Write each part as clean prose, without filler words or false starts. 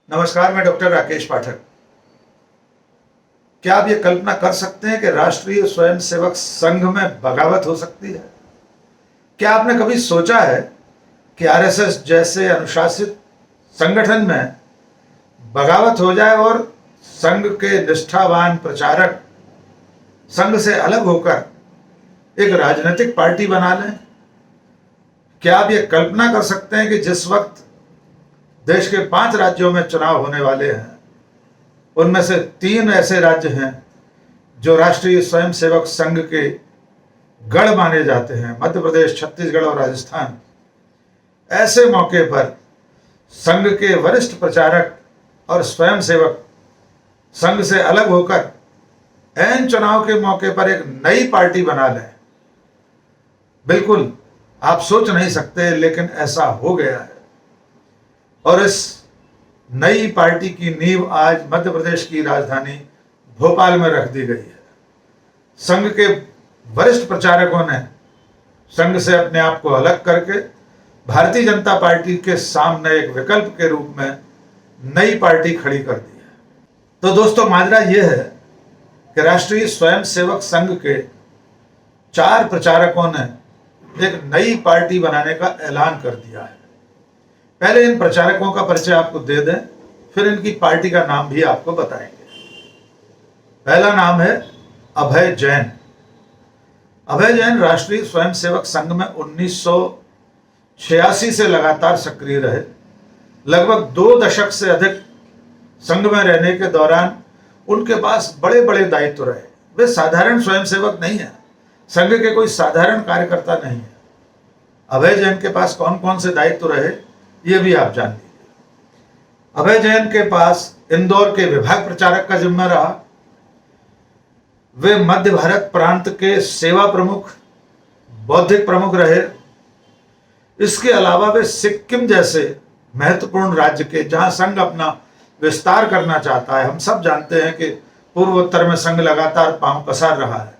नमस्कार, मैं डॉक्टर राकेश पाठक। क्या आप ये कल्पना कर सकते हैं कि राष्ट्रीय स्वयंसेवक संघ में बगावत हो सकती है? क्या आपने कभी सोचा है कि आरएसएस जैसे अनुशासित संगठन में बगावत हो जाए और संघ के निष्ठावान प्रचारक संघ से अलग होकर एक राजनीतिक पार्टी बना लें? क्या आप ये कल्पना कर सकते हैं कि जिस वक्त देश के 5 राज्यों में चुनाव होने वाले हैं, उनमें से 3 ऐसे राज्य हैं जो राष्ट्रीय स्वयंसेवक संघ के गढ़ माने जाते हैं, मध्य प्रदेश, छत्तीसगढ़ और राजस्थान। ऐसे मौके पर संघ के वरिष्ठ प्रचारक और स्वयंसेवक संघ से अलग होकर ऐन चुनाव के मौके पर एक नई पार्टी बना लें। बिल्कुल, आप सोच नहीं सकते, लेकिन ऐसा हो गया है। और इस नई पार्टी की नींव आज मध्य प्रदेश की राजधानी भोपाल में रख दी गई है। संघ के वरिष्ठ प्रचारकों ने संघ से अपने आप को अलग करके भारतीय जनता पार्टी के सामने एक विकल्प के रूप में नई पार्टी खड़ी कर दी है। तो दोस्तों, माजरा यह है कि राष्ट्रीय स्वयंसेवक संघ के 4 प्रचारकों ने एक नई पार्टी बनाने का ऐलान कर दिया है। पहले इन प्रचारकों का परिचय आपको दे दें, फिर इनकी पार्टी का नाम भी आपको बताएंगे। पहला नाम है अभय जैन। अभय जैन राष्ट्रीय स्वयंसेवक संघ में 1986 से लगातार सक्रिय रहे। लगभग 2 दशक से अधिक संघ में रहने के दौरान उनके पास बड़े बड़े दायित्व रहे। वे साधारण स्वयंसेवक नहीं है, संघ के कोई साधारण कार्यकर्ता नहीं है। अभय जैन के पास कौन कौन से दायित्व रहे, ये भी आप जान लीजिए। अभय जैन के पास इंदौर के विभाग प्रचारक का जिम्मा रहा। वे मध्य भारत प्रांत के सेवा प्रमुख, बौद्धिक प्रमुख रहे। इसके अलावा वे सिक्किम जैसे महत्वपूर्ण राज्य के, जहां संघ अपना विस्तार करना चाहता है, हम सब जानते हैं कि पूर्वोत्तर में संघ लगातार पांव पसार रहा है,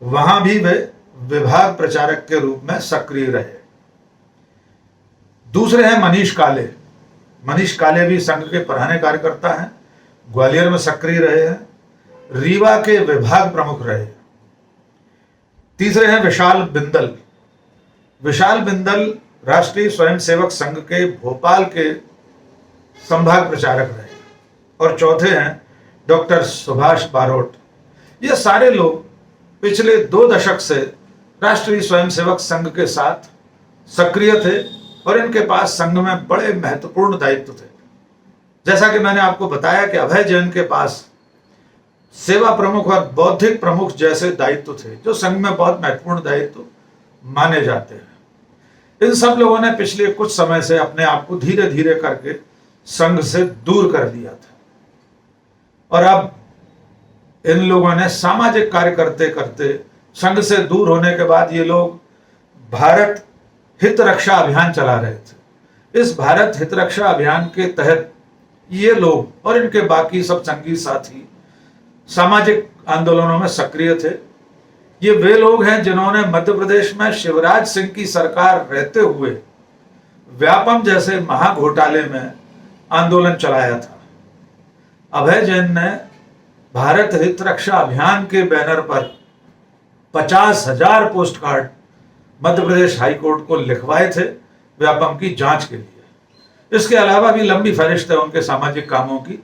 वहां भी वे विभाग प्रचारक के रूप में सक्रिय रहे। दूसरे हैं मनीष काले। मनीष काले भी संघ के पुराने कार्यकर्ता हैं, ग्वालियर में सक्रिय रहे हैं, रीवा के विभाग प्रमुख रहे। तीसरे हैं विशाल बिंदल। विशाल बिंदल राष्ट्रीय स्वयंसेवक संघ के भोपाल के संभाग प्रचारक रहे। और चौथे हैं डॉक्टर सुभाष बारोट। ये सारे लोग पिछले 2 दशक से राष्ट्रीय स्वयंसेवक संघ के साथ सक्रिय थे और इनके पास संघ में बड़े महत्वपूर्ण दायित्व थे। जैसा कि मैंने आपको बताया कि अभय जैन के पास सेवा प्रमुख और बौद्धिक प्रमुख जैसे दायित्व थे, जो संघ में बहुत महत्वपूर्ण दायित्व माने जाते हैं। इन सब लोगों ने पिछले कुछ समय से अपने आप को धीरे धीरे करके संघ से दूर कर दिया था, और अब इन लोगों ने सामाजिक कार्य करते करते संघ से दूर होने के बाद ये लोग भारत हित रक्षा अभियान चला रहे थे। इस भारत हित रक्षा अभियान के तहत ये लोग और इनके बाकी सब संघी साथी सामाजिक आंदोलनों में सक्रिय थे। ये वे लोग हैं जिन्होंने मध्य प्रदेश में शिवराज सिंह की सरकार रहते हुए व्यापम जैसे महाघोटाले में आंदोलन चलाया था। अभय जैन ने भारत हित रक्षा अभियान के बैनर पर 50,000 post card Madhya Pradesh high court को लिखवाए थे व्यापम की जांच के लिए। इसके अलावा भी लंबी फहरिस्त है उनके सामाजिक कामों की,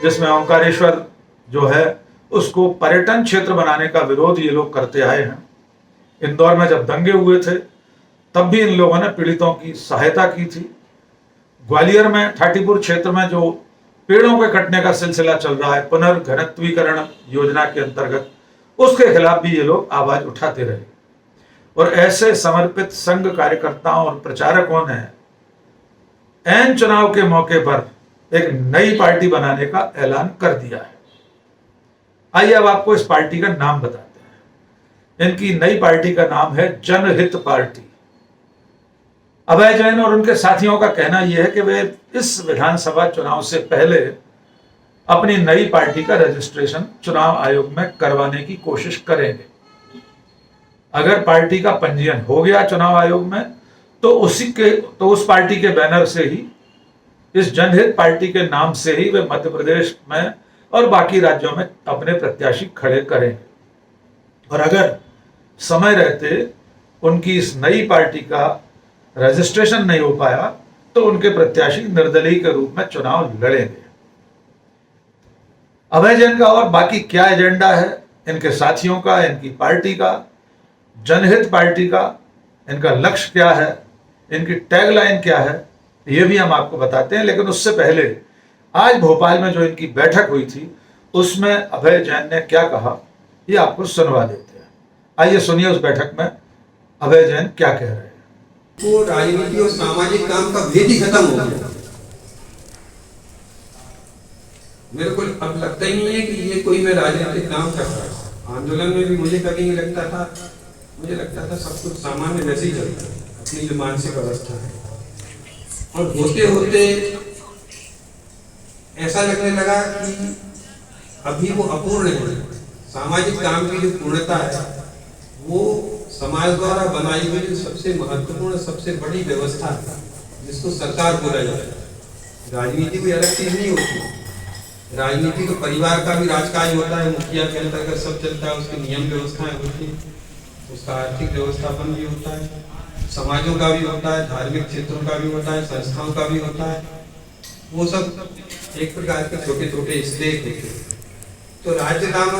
जिसमें ओंकारेश्वर जो है उसको पर्यटन क्षेत्र बनाने का विरोध ये लोग करते आए हैं। इंदौर में जब दंगे हुए थे तब भी इन लोगों ने पीड़ितों की सहायता की थी। ग्वालियर में ठाटीपुर क्षेत्र में जो पेड़ों के कटने का सिलसिला चल रहा है पुनर्घनत्वीकरण योजना के अंतर्गत, उसके खिलाफ भी ये लोग आवाज उठाते रहे। और ऐसे समर्पित संघ कार्यकर्ताओं और प्रचारकों ने ऐन चुनाव के मौके पर एक नई पार्टी बनाने का ऐलान कर दिया है। आइए अब आपको इस पार्टी का नाम बताते हैं। इनकी नई पार्टी का नाम है जनहित पार्टी। अभय जैन और उनके साथियों का कहना यह है कि वे इस विधानसभा चुनाव से पहले अपनी नई पार्टी का रजिस्ट्रेशन चुनाव आयोग में करवाने की कोशिश करेंगे। अगर पार्टी का पंजीयन हो गया चुनाव आयोग में तो उस पार्टी के बैनर से ही इस जनहित पार्टी के नाम से ही वे मध्य प्रदेश में और बाकी राज्यों में अपने प्रत्याशी खड़े करेंगे। और अगर समय रहते उनकी इस नई पार्टी का रजिस्ट्रेशन नहीं हो पाया तो उनके प्रत्याशी निर्दलीय के रूप में चुनाव लड़ेंगे। अभय जैन का और बाकी क्या एजेंडा है, इनके साथियों का, इनकी पार्टी का, जनहित पार्टी का, इनका लक्ष्य क्या है, इनकी टैगलाइन क्या है, ये भी हम आपको बताते हैं। लेकिन उससे पहले आज भोपाल में जो इनकी बैठक हुई थी उसमें अभय जैन ने क्या कहा ये आपको सुनवा देते हैं। आइए सुनिए उस बैठक में अभय जैन क्या कह रहे हैं। तो राजनीति और सामाजिक काम का भेद ही खत्म हो गया। मेरे को अब लगता ही नहीं है कि ये कोई मैं राजनीतिक काम कर रहा हूँ। आंदोलन में भी मुझे कभी नहीं लगता था, मुझे लगता था सब कुछ सामान्य वैसे ही चलता है, अपनी जो मानसिक अवस्था है। और होते होते ऐसा लगने लगा कि अभी वो अपूर्ण है। सामाजिक काम की जो पूर्णता है वो समाज द्वारा बनाई हुई जो सबसे महत्वपूर्ण, सबसे बड़ी व्यवस्था है जिसको सरकार बोला जाता है। राजनीति कोई अलग चीज नहीं होती। राजनीति तो परिवार का भी राजकाज होता है, मुखिया के अंतर्गत सब चलता है, उसकी नियम व्यवस्थाएं होती है, उसका आर्थिक व्यवस्थापन भी होता है, समाजों का भी होता है, धार्मिक क्षेत्रों का भी होता है, संस्थाओं का भी होता है। वो सब एक प्रकार के छोटे छोटे स्टेट होते हैं। तो राज्य नाम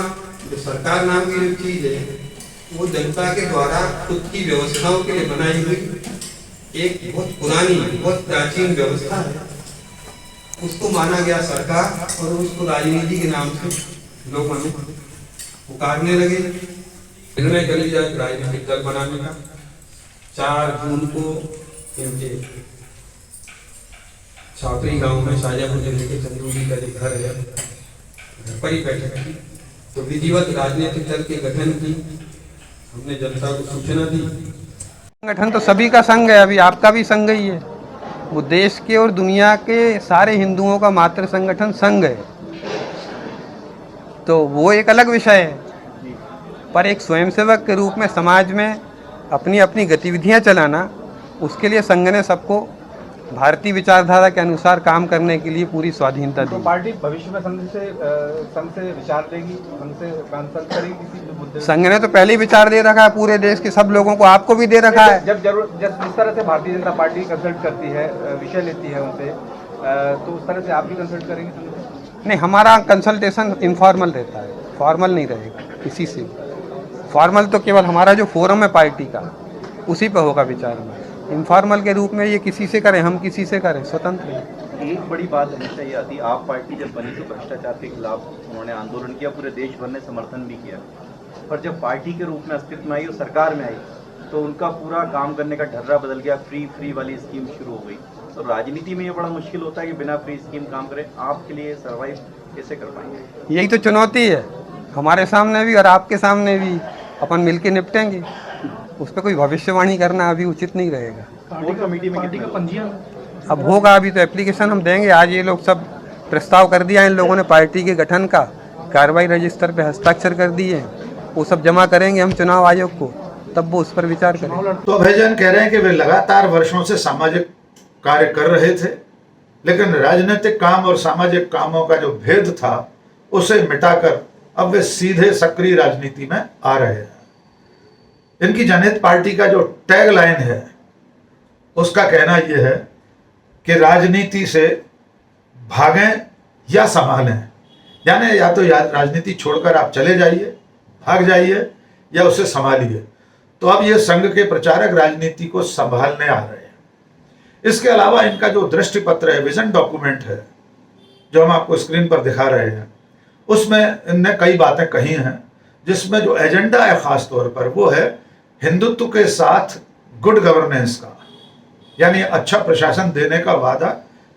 जो सरकार नाम की जो चीज है वो जनता के द्वारा खुद की व्यवस्थाओं के लिए बनाई हुई एक बहुत पुरानी, बहुत प्राचीन व्यवस्था है। उसको माना गया सरकार और उसको राजनीति के नाम से लोग हमें पुकारने लगे। निर्णय कर लिया राजनीतिक दल बनाने का। 4 जून को इनके छापरी गांव में शाजापुर जिले के चंदूरी का जो घर है, घर पर ही बैठक की। तो विधिवत राजनीतिक दल के गठन की हमने जनता को सूचना दी। संगठन तो सभी का संघ है, अभी आपका भी संघ ही है। वो देश के और दुनिया के सारे हिंदुओं का मातृ संगठन संघ है, तो वो एक अलग विषय है। पर एक स्वयंसेवक के रूप में समाज में अपनी अपनी गतिविधियां चलाना, उसके लिए संघ ने सबको भारतीय विचारधारा के अनुसार काम करने के लिए पूरी स्वाधीनता दी। तो पार्टी भविष्य में संघ से विचार देगी, संघ से कंसल्ट करेगी किसी मुद्दे। संघ ने तो पहले ही विचार दे रखा है पूरे देश के सब लोगों को, आपको भी दे रखा है। जब जरूर जिस तरह से भारतीय जनता पार्टी कंसल्ट करती है, विषय लेती है उनसे, तो उस तरह से आप भी कंसल्ट करेंगे संघ से? नहीं, हमारा कंसल्टेशन इनफॉर्मल रहता है, फॉर्मल नहीं रहेगा किसी से। फॉर्मल तो केवल हमारा जो फोरम है पार्टी का, उसी पर होगा विचार में। इनफॉर्मल के रूप में ये किसी से करें, हम किसी से करें, स्वतंत्र है। एक बड़ी बात हमेशा ये आती, आप पार्टी जब बनी तो भ्रष्टाचार के खिलाफ उन्होंने आंदोलन किया, पूरे देश भर ने समर्थन भी किया। पर जब पार्टी के रूप में अस्तित्व में आई और सरकार में आई तो उनका पूरा काम करने का ढर्रा बदल गया, फ्री वाली स्कीम शुरू हो गई। तो राजनीति में ये बड़ा मुश्किल होता है कि बिना फ्री स्कीम काम करें। आपके लिए सर्वाइव कैसे कर पाएंगे? यही तो चुनौती है हमारे सामने भी और आपके सामने भी। अपन मिलके निपटेंगे, उस पर कोई भविष्यवाणी करना अभी उचित नहीं रहेगा। कमेटी में कितनी का पंजीयन अब होगा, अभी तो एप्लीकेशन हम देंगे। आज ये लोग सब प्रस्ताव कर दिया इन लोगों ने पार्टी के गठन का, कार्रवाई रजिस्टर पे हस्ताक्षर कर दिए, वो सब जमा करेंगे हम चुनाव आयोग को, तब वो उस पर विचार करेंगे। तो अभय जैन कह रहे हैं कि वे लगातार वर्षों से सामाजिक कार्य कर रहे थे, लेकिन राजनीतिक काम और सामाजिक कामों का जो भेद था उसे मिटाकर अब वे सीधे सक्रिय राजनीति में आ रहे हैं। इनकी जनहित पार्टी का जो टैग लाइन है उसका कहना यह है कि राजनीति से भागें या संभालें, यानी या तो राजनीति छोड़कर आप चले जाइए, भाग जाइए, या उसे संभालिए। तो अब ये संघ के प्रचारक राजनीति को संभालने आ रहे हैं। इसके अलावा इनका जो दृष्टि पत्र है, विजन डॉक्यूमेंट है, जो हम आपको स्क्रीन पर दिखा रहे हैं, उसमें इनने कई बातें कही हैं, जिसमें जो एजेंडा है खास तौर पर वो है हिंदुत्व के साथ गुड गवर्नेंस का, यानी अच्छा प्रशासन देने का वादा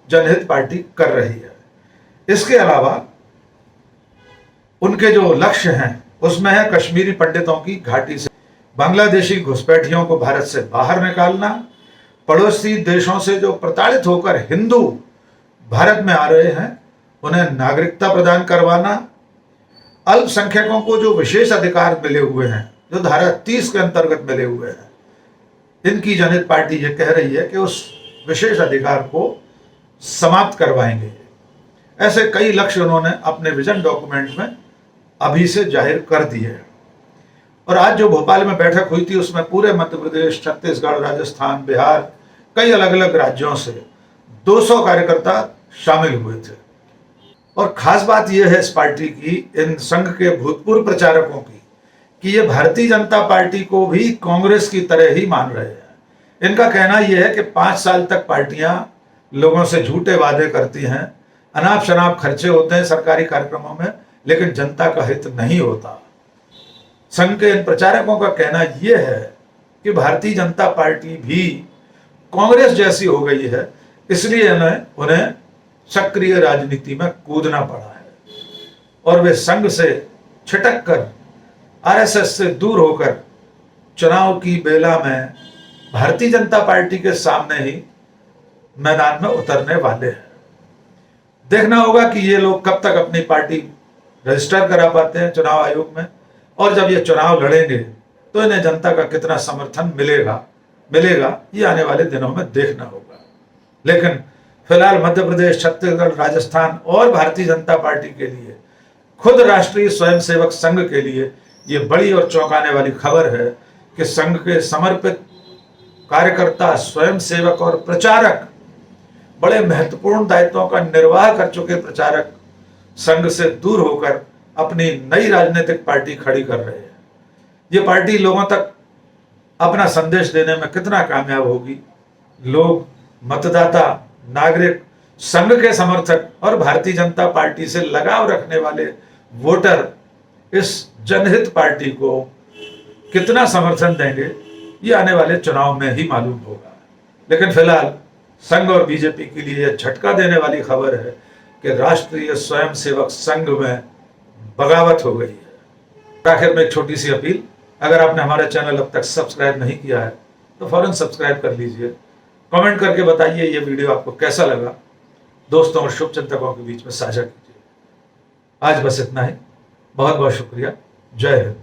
जनहित पार्टी कर रही है। इसके अलावा उनके जो लक्ष्य हैं उसमें है कश्मीरी पंडितों की घाटी से बांग्लादेशी घुसपैठियों को भारत से बाहर निकालना, पड़ोसी देशों से जो प्रताड़ित होकर हिंदू भारत में आ रहे हैं उन्हें नागरिकता प्रदान करवाना, अल्पसंख्यकों को जो विशेष अधिकार मिले हुए हैं, जो धारा 30 के अंतर्गत मिले हुए हैं, इनकी जनहित पार्टी ये कह रही है कि उस विशेष अधिकार को समाप्त करवाएंगे। ऐसे कई लक्ष्य उन्होंने अपने विजन डॉक्यूमेंट में अभी से जाहिर कर दिए हैं। और आज जो भोपाल में बैठक हुई थी उसमें पूरे मध्य प्रदेश, छत्तीसगढ़, राजस्थान, बिहार, कई अलग अलग राज्यों से 200 कार्यकर्ता शामिल हुए थे। और खास बात यह है इस पार्टी की, इन संघ के भूतपूर्व प्रचारकों की, कि ये भारतीय जनता पार्टी को भी कांग्रेस की तरह ही मान रहे हैं। इनका कहना यह है कि 5 साल तक पार्टियां लोगों से झूठे वादे करती हैं, अनाप शनाप खर्चे होते हैं सरकारी कार्यक्रमों में, लेकिन जनता का हित नहीं होता। संघ के इन प्रचारकों का कहना यह है कि भारतीय जनता पार्टी भी कांग्रेस जैसी हो गई है, इसलिए उन्हें सक्रिय राजनीति में कूदना पड़ा है और वे संघ से छिटक कर आरएसएस से दूर होकर चुनाव की बेला में भारतीय जनता पार्टी के सामने ही मैदान में उतरने वाले हैं। देखना होगा कि ये लोग कब तक अपनी पार्टी रजिस्टर करा पाते हैं चुनाव आयोग में, और जब ये चुनाव लड़ेंगे तो इन्हें जनता का कितना समर्थन मिलेगा ये आने वाले दिनों में देखना होगा। लेकिन फिलहाल मध्य प्रदेश, छत्तीसगढ़, राजस्थान और भारतीय जनता पार्टी के लिए, खुद राष्ट्रीय स्वयंसेवक संघ के लिए ये बड़ी और चौंकाने वाली खबर है कि संघ के समर्पित कार्यकर्ता, स्वयंसेवक और प्रचारक, बड़े महत्वपूर्ण दायित्वों का निर्वाह कर चुके प्रचारक संघ से दूर होकर अपनी नई राजनीतिक पार्टी खड़ी कर रहे हैं। ये पार्टी लोगों तक अपना संदेश देने में कितना कामयाब होगी, लोग, मतदाता, नागरिक, संघ के समर्थक और भारतीय जनता पार्टी से लगाव रखने वाले वोटर इस जनहित पार्टी को कितना समर्थन देंगे ये आने वाले चुनाव में ही मालूम होगा। लेकिन फिलहाल संघ और बीजेपी के लिए यह झटका देने वाली खबर है कि राष्ट्रीय स्वयंसेवक संघ में बगावत हो गई है। आखिर में एक छोटी सी अपील, अगर आपने हमारा चैनल अब तक सब्सक्राइब नहीं किया है तो फौरन सब्सक्राइब कर लीजिए। कमेंट करके बताइए ये वीडियो आपको कैसा लगा, दोस्तों और शुभचिंतकों के बीच में साझा कीजिए। आज बस इतना ही, बहुत बहुत शुक्रिया। जय हिंद।